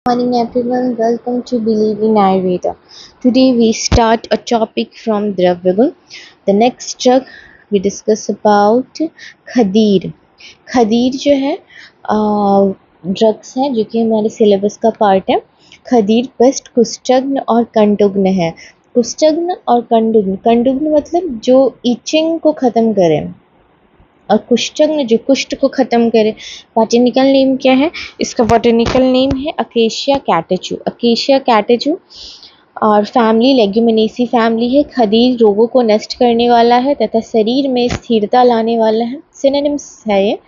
Morning everyone, welcome to Believe in Ayurveda. Today we start a topic from Dravyagun. The next drug we discuss about Khadir. Khadir जो है drugs हैं जो कि हमारे syllabus का part है. खदीर बेस्ट कुष्ठग्न और कंडुग्न है. कुष्ठग्न और कंडुग्न, कंडुग्न मतलब जो इचिंग को ख़त्म करे और कुष्ठग्न जो कुष्ठ को ख़त्म करे. बॉटनिकल नेम क्या है इसका? बॉटनिकल नेम है अकेशिया कैटेचू. अकेशिया कैटेचू और फैमिली लेग्यूमिनेसी फैमिली है. खदीर रोगों को नष्ट करने वाला है तथा शरीर में स्थिरता लाने वाला है. सिनोनिम्स है ये.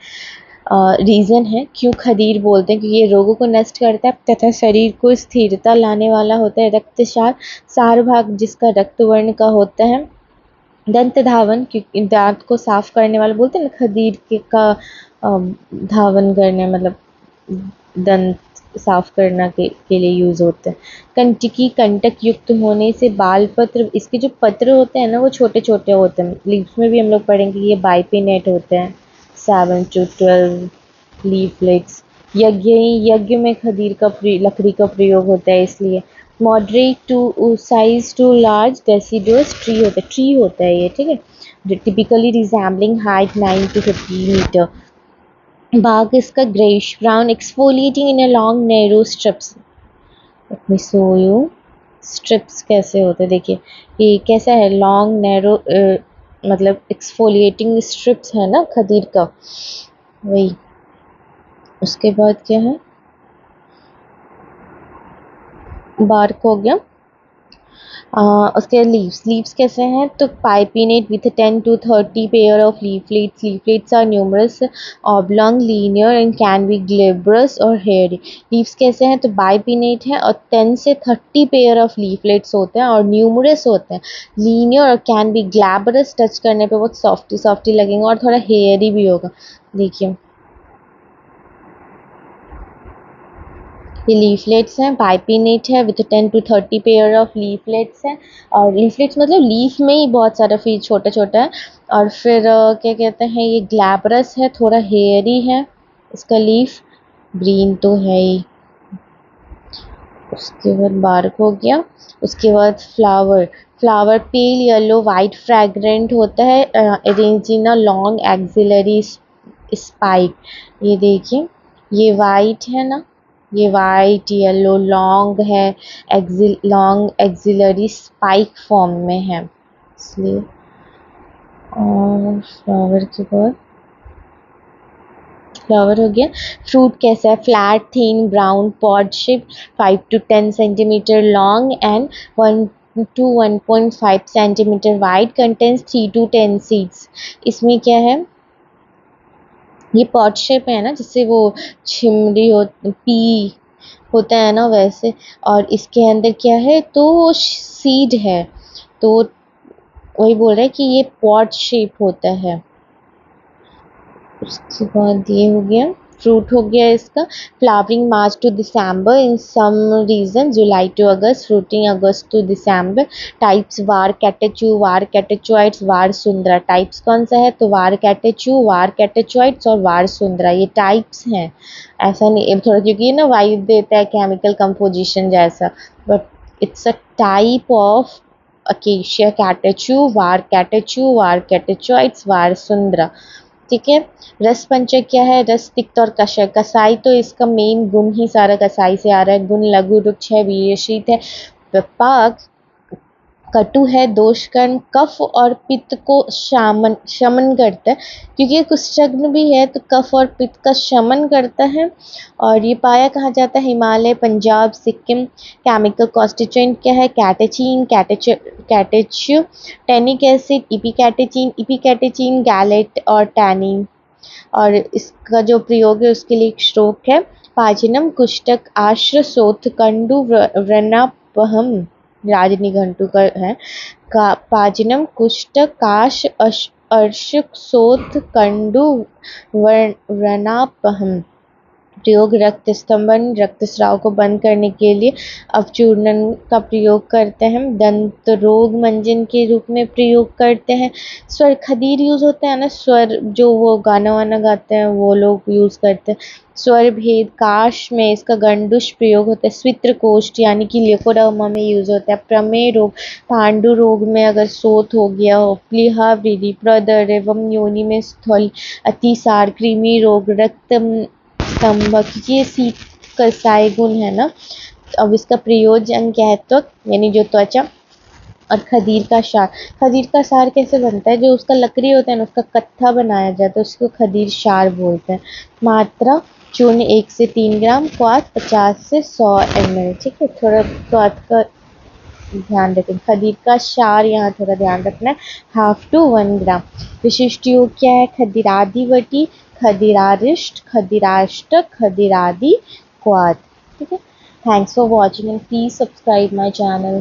रीज़न है क्यों खदीर बोलते हैं, क्योंकि ये रोगों को नष्ट करता है तथा शरीर को स्थिरता लाने वाला होता है. रक्तसार, सार भाग जिसका रक्त वर्ण का होता है. दंत धावन, क्योंकि दांत को साफ करने वाला बोलते हैं ना, खदीर के का धावन करने मतलब दंत साफ करना के लिए यूज़ होते हैं. कंटकी, कंटक युक्त होने से बाल पत्र, इसके जो पत्र होते हैं ना वो छोटे छोटे होते हैं. लीव्स में भी हम लोग पढ़ेंगे ये बाइपिनेट होते हैं. 7 to 12 लीफलेट्स. यज्ञ में खदीर का लकड़ी का प्रयोग होता है इसलिए. Moderate to size to large deciduous tree होता है ये, ठीक है. Typically resembling height 9 to 15 metre. bark इसका greyish brown, exfoliating in a long narrow strips. Let me show you strips कैसे होते हैं. देखिए ये कैसा है, लॉन्ग नैरो मतलब एक्सफोलिएटिंग स्ट्रिप्स है ना खदीर का, वही. उसके बाद क्या है, बार्क हो गया. उसके लीव्स कैसे हैं तो bipinnate with 10 to 30 pair of leaflets. Leaflets are numerous, oblong, linear and can be glabrous और हेयरी. लीव्स कैसे हैं तो बाइपिनेट है और 10 से 30 पेयर ऑफ लीफलेट्स होते हैं और न्यूमरस होते हैं. लीनियर और कैन बी ग्लैबरस, टच करने पे बहुत सॉफ्टी लगेंगे और थोड़ा हेयरी भी होगा. देखिए ये लीफलेट्स हैं, पाइपिनेट है with 10 to 30 pair of leaflets हैं. और लीफलेट्स मतलब लीफ में ही बहुत सारा फिर छोटा छोटा है. और फिर क्या कहते हैं, ये ग्लैबरस है, थोड़ा हेयरी है इसका लीफ. ग्रीन तो है ही. उसके बाद बार्क हो गया. उसके बाद flower pale yellow white fragrant होता है. Arrange in a long axillary spike. ये देखिए ये वाइट है ना, ये वाइट येलो लॉन्ग है, लॉन्ग एक्सिलरी स्पाइक फॉर्म में है इसलिए. और फ्लावर के बाद फ्लावर हो गया. फ्रूट कैसा है, flat thin brown pod shape, 5 to 10 centimetre long and 1 to 1.5 centimetre wide, contains 3 to 10 seeds. इसमें क्या है, ये पॉट शेप है ना, जिससे वो छिमड़ी हो पी होता है ना वैसे. और इसके अंदर क्या है तो सीड है, तो वही बोल रहा है कि ये पॉट शेप होता है. उसके बाद ये हो गया, फ्रूट हो गया इसका. Flowering March to December, in some region July to August, fruiting August to December. Types var catechu, var catechuoides, var sundara. Types कौन सा है तो वार कैटेचू, वार कैटेचुआइट्स और वार सुंदरा, ये टाइप्स हैं. ऐसा नहीं थोड़ा, क्योंकि ये ना वाइब देता है केमिकल कंपोजिशन जैसा, but it's a type of acacia catechu, var catechu, var catechuoides, var sundara. ठीक है. रस पंचक क्या है, रस तिक्त और कषाय. कसाई तो इसका मेन गुण ही सारा कसाई से आ रहा है. गुण लघु रुक्ष है, वीर्यशीत है. पाक कटु है, दोषकर्ण, कफ और पित्त को शमन करता है, क्योंकि ये कुष्ठग्न भी है तो कफ और पित्त का शमन करता है. और ये पाया कहाँ जाता है, हिमालय, पंजाब, सिक्किम. केमिकल कॉन्स्टिट्यूएंट क्या है, कैटेचीन, कैटेच्यू, टेनिक एसिड, इपिकैटेचीन, गैलेट और टैनिन. और इसका जो प्रयोग है उसके लिए एक श्लोक है. पाचनम कुष्ठक आश्र सोथ कंडु व्रणापहम, राजनिघंटु का है. का पाचनम कुष्ठक काश अर्शक सोथ कंडु व्रणापहम. प्रयोग रक्त स्तंभन रक्तस्राव को बंद करने के लिए अवचूर्णन का प्रयोग करते हैं। दंत रोग मंजन के रूप में प्रयोग करते हैं। स्वर खदीर यूज होता है ना, स्वर जो वो गाना वाना गाते हैं वो लोग यूज करते हैं। स्वर भेद काश में इसका गंडुष प्रयोग होता है। स्वित्र कोष्ठ यानी कि लिकोडर्मा में यूज होता है। प्रमेय रोग पांडु रोग में अगर सोत हो गया हो, प्लीहा वृद्धि प्रदर एवं योनि में स्थल अतिसार, कृमि रोग रक्त स्तंभ, क्योंकि ये सी कसाय गुण है ना। अब इसका प्रयोजन क्या है, त्वक यानी जो त्वचा, और खदीर का सार। खदीर का सार कैसे बनता है, जो उसका लकड़ी होता है ना उसका कत्था बनाया जाता है, उसको खदीर सार बोलते हैं। मात्रा चूर्ण 1 से 3 ग्राम, क्वाथ 50 से 100 ml। ठीक है, थोड़ा क्वाथ का ध्यान रखें। खदीर का सार यहाँ थोड़ा ध्यान रखना है, 1/2 to 1 ग्राम। विशिष्ट योग क्या है, खदीरादिवटी, खदीरारिष्ट, खदीराष्टक, खदीरादि क्वाथ। ठीक है, thanks for watching and please subscribe my channel.